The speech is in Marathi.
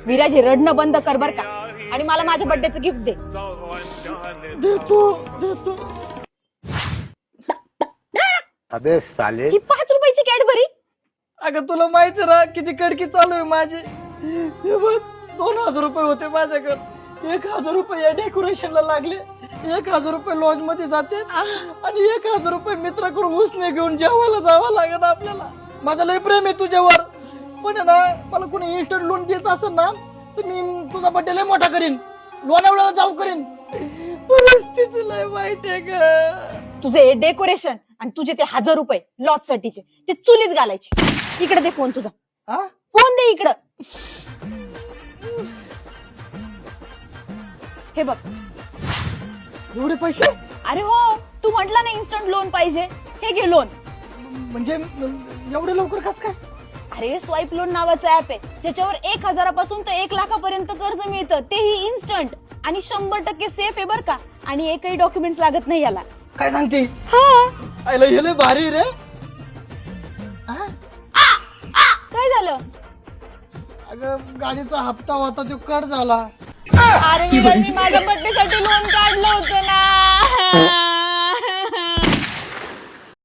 विराज हे रडणं बंद कर बर का आणि मला माझ्या बर्थडेचं गिफ्ट दे. देतो. अबे साले, ही 5 रुपयाची कॅडबरी. अगं तुला माहिती ना किती कडकी चालू आहे माझी. हे बघ 2000 रुपये होते माझ्याकडे. 1000 रुपये या डेकोरेशनला लागले, 1000 रुपये लॉज मध्ये जाते आणि 1000 रुपये मित्राकडून उसने घेऊन जेवायला जावं लागेल आपल्याला. माझं लय प्रेम आहे तुझ्यावर, पण आहे ना मला कोणी इन्स्टंट लोन देत असेल ना तर मी तुझा बर्थडे लय मोठा करीन, लोणावळ्याला जाऊ करीन. परिस्थिती लय वाईट आहे ग. तुझे डेकोरेशन आणि तुझे ते 1000 रुपये लॉज साठीचे ते चुलीत घालायचे. इकडे दे फोन तुझा. हा? फोन दे इकडं. हे बघ. एवढे पैसे? अरे हो, तू म्हटला ना इन्स्टंट लोन पाहिजे, हे घे लोन. म्हणजे एवढे लवकर कस काय? अरे स्वाईप लोन नावाचं ऍप आहे ज्याच्यावर 1000 पासून तर 1 लाखापर्यंत कर्ज मिळतं, तेही इन्स्टंट आणि 100% सेफ आहे बर का. आणि एकही डॉक्युमेंट्स लागत नाही याला. काय सांगते? हा. आयला हे लय भारी रे. काय झालं? अगं गाडीचा हप्ता होता तो कट झाला. अरे मी माझ्या बर्थडे साठी लोन काढलं होतं ना.